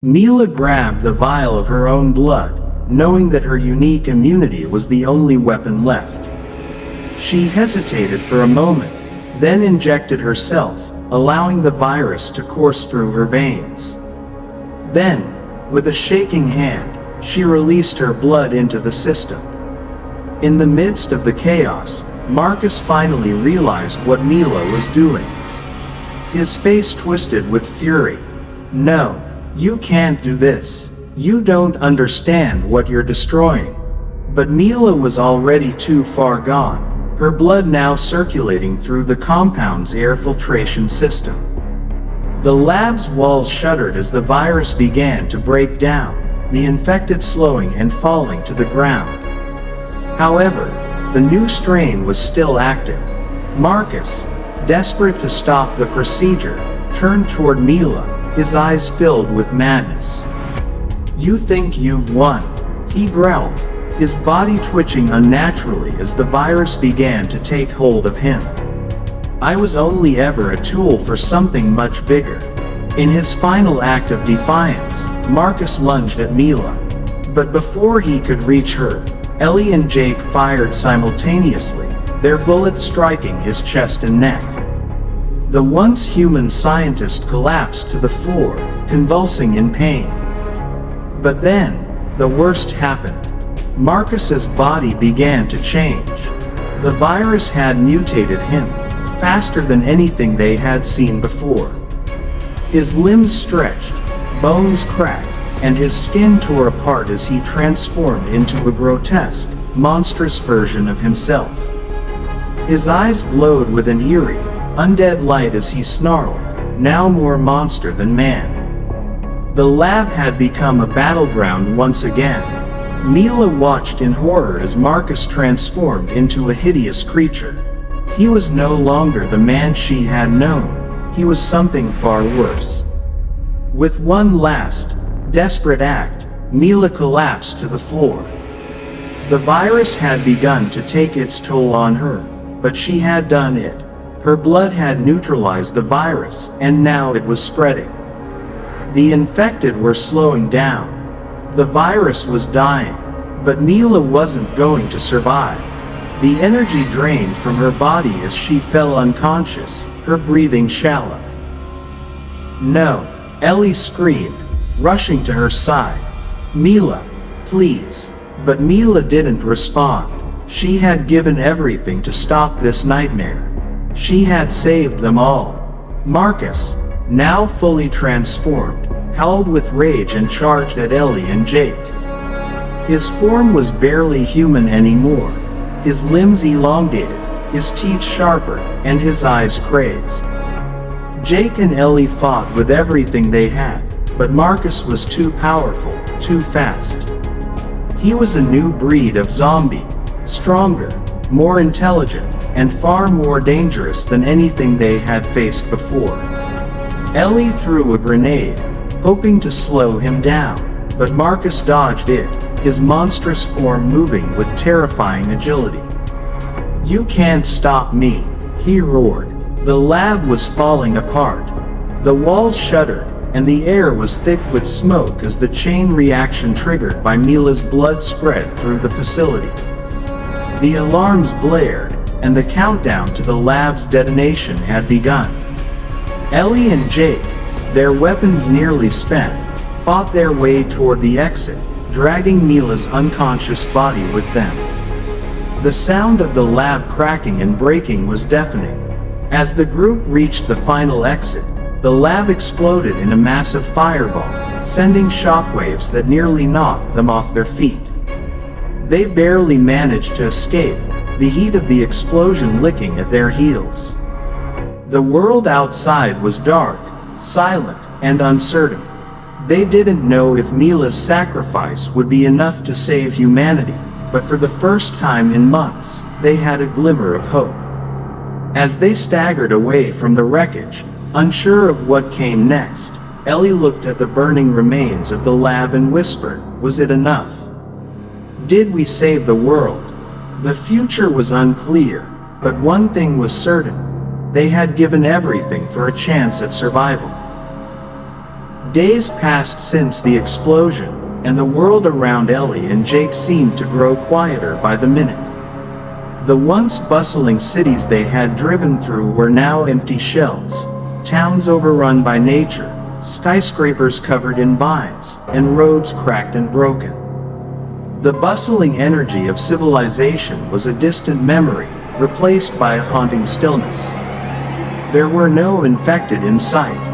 Mila grabbed the vial of her own blood, knowing that her unique immunity was the only weapon left. She hesitated for a moment, then injected herself, allowing the virus to course through her veins. Then, with a shaking hand, she released her blood into the system. In the midst of the chaos, Marcus finally realized what Mila was doing. His face twisted with fury. "No, you can't do this. You don't understand what you're destroying." But Mila was already too far gone, her blood now circulating through the compound's air filtration system. The lab's walls shuddered as the virus began to break down, the infected slowing and falling to the ground. However, the new strain was still active. Marcus, desperate to stop the procedure, turned toward Mila, his eyes filled with madness. "You think you've won," he growled, his body twitching unnaturally as the virus began to take hold of him. "I was only ever a tool for something much bigger." In his final act of defiance, Marcus lunged at Mila. But before he could reach her, Ellie and Jake fired simultaneously, their bullets striking his chest and neck. The once human scientist collapsed to the floor, convulsing in pain. But then, the worst happened. Marcus's body began to change. The virus had mutated him, faster than anything they had seen before. His limbs stretched, bones cracked, and his skin tore apart as he transformed into a grotesque, monstrous version of himself. His eyes glowed with an eerie, undead light as he snarled, now more monster than man. The lab had become a battleground once again. Mila watched in horror as Marcus transformed into a hideous creature. He was no longer the man she had known, he was something far worse. With one last, desperate act, Mila collapsed to the floor. The virus had begun to take its toll on her, but she had done it. Her blood had neutralized the virus, and now it was spreading. The infected were slowing down. The virus was dying, but Mila wasn't going to survive. The energy drained from her body as she fell unconscious, her breathing shallow. "No!" Ellie screamed, rushing to her side. "Mila, please." But Mila didn't respond. She had given everything to stop this nightmare. She had saved them all. Marcus, now fully transformed, howled with rage and charged at Ellie and Jake. His form was barely human anymore, his limbs elongated, his teeth sharper, and his eyes crazed. Jake and Ellie fought with everything they had, but Marcus was too powerful, too fast. He was a new breed of zombie, stronger, more intelligent, and far more dangerous than anything they had faced before. Ellie threw a grenade, hoping to slow him down, but Marcus dodged it, his monstrous form moving with terrifying agility. "You can't stop me," he roared. The lab was falling apart. The walls shuddered, and the air was thick with smoke as the chain reaction triggered by Mila's blood spread through the facility. The alarms blared, and the countdown to the lab's detonation had begun. Ellie and Jake, their weapons nearly spent, fought their way toward the exit, dragging Mila's unconscious body with them. The sound of the lab cracking and breaking was deafening. As the group reached the final exit, the lab exploded in a massive fireball, sending shockwaves that nearly knocked them off their feet. They barely managed to escape, the heat of the explosion licking at their heels. The world outside was dark, silent, and uncertain. They didn't know if Mila's sacrifice would be enough to save humanity, but for the first time in months, they had a glimmer of hope. As they staggered away from the wreckage, unsure of what came next, Ellie looked at the burning remains of the lab and whispered, "Was it enough? Did we save the world?" The future was unclear, but one thing was certain. They had given everything for a chance at survival. Days passed since the explosion, and the world around Ellie and Jake seemed to grow quieter by the minute. The once bustling cities they had driven through were now empty shells, towns overrun by nature, skyscrapers covered in vines, and roads cracked and broken. The bustling energy of civilization was a distant memory, replaced by a haunting stillness. There were no infected in sight.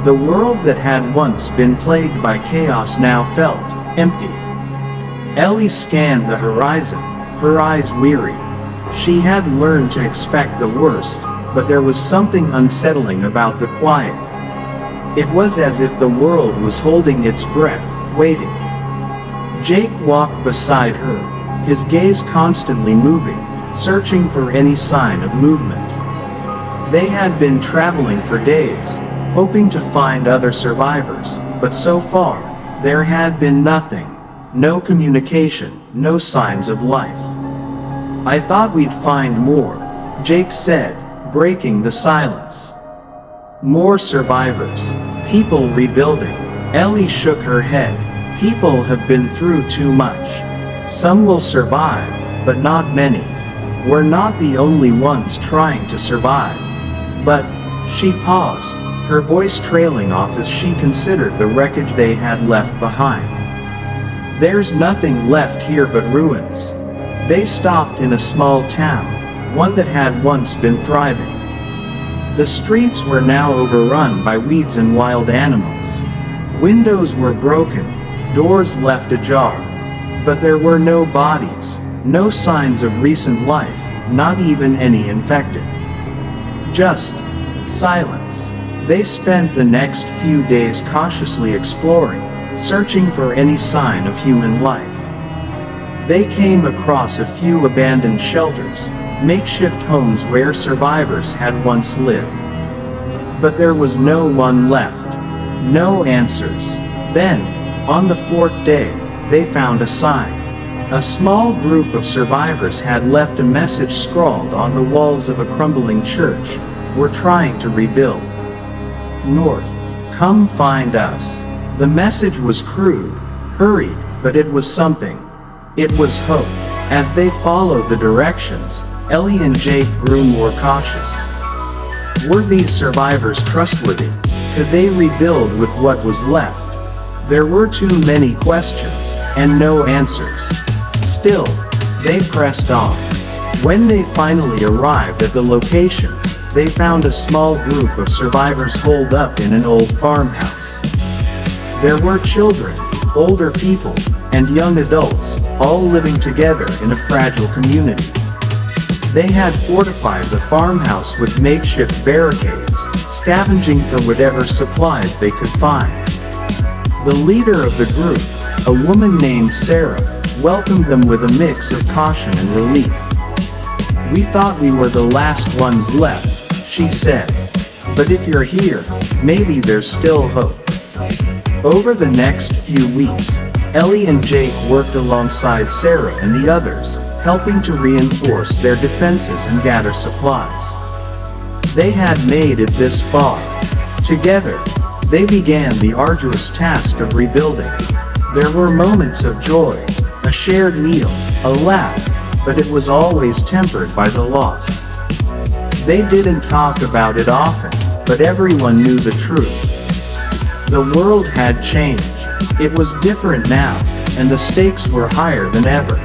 The world that had once been plagued by chaos now felt empty. Ellie scanned the horizon, her eyes weary. She had learned to expect the worst, but there was something unsettling about the quiet. It was as if the world was holding its breath, waiting. Jake walked beside her, his gaze constantly moving, searching for any sign of movement. They had been traveling for days, hoping to find other survivors, but so far, there had been nothing. No communication, no signs of life. "I thought we'd find more," Jake said, breaking the silence. "More survivors. People rebuilding." Ellie shook her head. "People have been through too much. Some will survive, but not many. We're not the only ones trying to survive." "But," she paused, her voice trailing off as she considered the wreckage they had left behind. "There's nothing left here but ruins." They stopped in a small town, one that had once been thriving. The streets were now overrun by weeds and wild animals. Windows were broken, doors left ajar. But there were no bodies, no signs of recent life, not even any infected. Just silence. They spent the next few days cautiously exploring, searching for any sign of human life. They came across a few abandoned shelters, makeshift homes where survivors had once lived. But there was no one left. No answers. Then, on the fourth day, they found a sign. A small group of survivors had left a message scrawled on the walls of a crumbling church. "We're trying to rebuild. North. Come find us." The message was crude, hurried, but it was something. It was hope. As they followed the directions, Ellie and Jake grew more cautious. Were these survivors trustworthy? Could they rebuild with what was left? There were too many questions, and no answers. Still, they pressed on. When they finally arrived at the location, they found a small group of survivors holed up in an old farmhouse. There were children, older people, and young adults, all living together in a fragile community. They had fortified the farmhouse with makeshift barricades, scavenging for whatever supplies they could find. The leader of the group, a woman named Sarah, welcomed them with a mix of caution and relief. "We thought we were the last ones left," she said. "But if you're here, maybe there's still hope." Over the next few weeks, Ellie and Jake worked alongside Sarah and the others, helping to reinforce their defenses and gather supplies. They had made it this far. Together, they began the arduous task of rebuilding. There were moments of joy, a shared meal, a laugh, but it was always tempered by the loss. They didn't talk about it often, but everyone knew the truth. The world had changed. It was different now, and the stakes were higher than ever.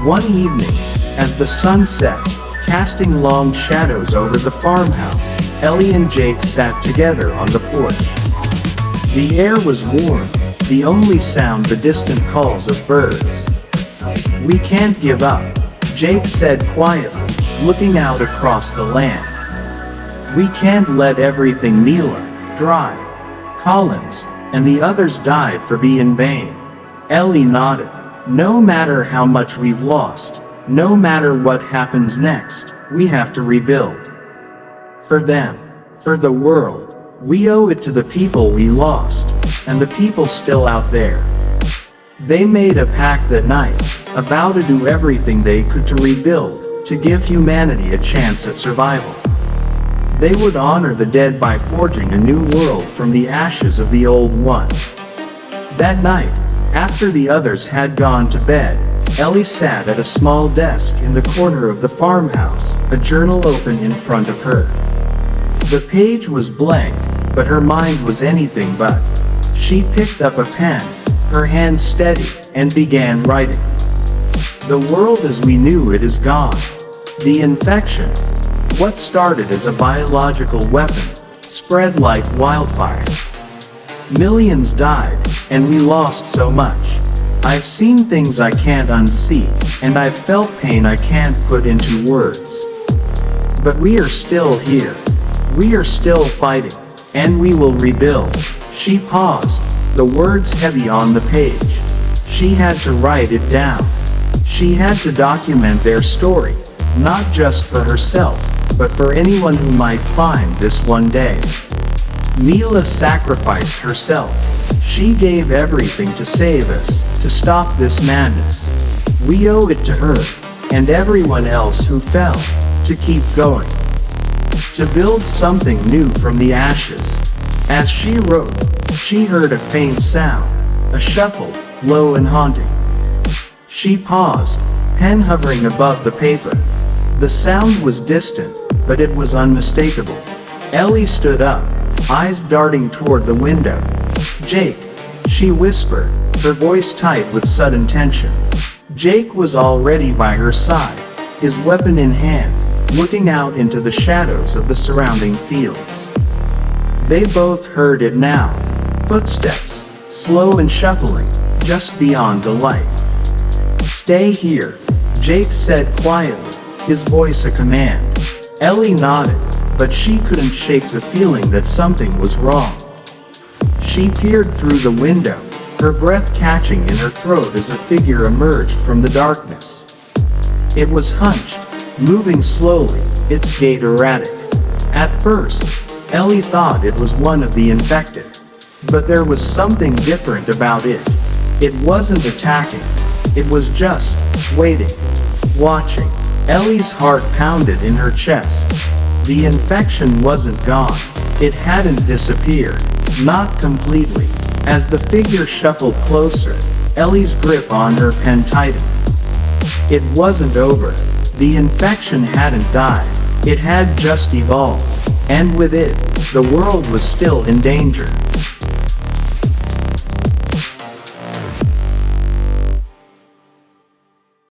One evening, as the sun set, casting long shadows over the farmhouse, Ellie and Jake sat together on the porch. The air was warm, the only sound the distant calls of birds. "We can't give up," Jake said quietly, looking out across the land. "We can't let everything Mila, Dry, Collins, and the others died for be in vain." Ellie nodded. "No matter how much we've lost, no matter what happens next, we have to rebuild. For them, for the world, we owe it to the people we lost, and the people still out there." They made a pact that night, a vow to do everything they could to rebuild, to give humanity a chance at survival. They would honor the dead by forging a new world from the ashes of the old one. That night, after the others had gone to bed, Ellie sat at a small desk in the corner of the farmhouse, a journal open in front of her. The page was blank, but her mind was anything but. She picked up a pen, her hand steady, and began writing. The world as we knew it is gone. The infection, what started as a biological weapon, spread like wildfire. Millions died, and we lost so much. I've seen things I can't unsee, and I've felt pain I can't put into words. But we are still here. We are still fighting, and we will rebuild. She paused, the words heavy on the page. She had to write it down. She had to document their story, not just for herself, but for anyone who might find this one day. Mila sacrificed herself. She gave everything to save us, to stop this madness. We owe it to her, and everyone else who fell, to keep going. To build something new from the ashes. As she wrote, she heard a faint sound, a shuffle, low and haunting. She paused, pen hovering above the paper. The sound was distant, but it was unmistakable. Ellie stood up, eyes darting toward the window. "Jake," she whispered, her voice tight with sudden tension. Jake was already by her side, his weapon in hand, looking out into the shadows of the surrounding fields. They both heard it now. Footsteps, slow and shuffling, just beyond the light. "Stay here," Jake said quietly, his voice a command. Ellie nodded, but she couldn't shake the feeling that something was wrong. She peered through the window, her breath catching in her throat as a figure emerged from the darkness. It was hunched, moving slowly, its gait erratic. At first, Ellie thought it was one of the infected. But there was something different about it. It wasn't attacking. It was just waiting, watching. Ellie's heart pounded in her chest. The infection wasn't gone. It hadn't disappeared. Not completely. As the figure shuffled closer, Ellie's grip on her pen tightened. It wasn't over. The infection hadn't died. It had just evolved. And with it, the world was still in danger.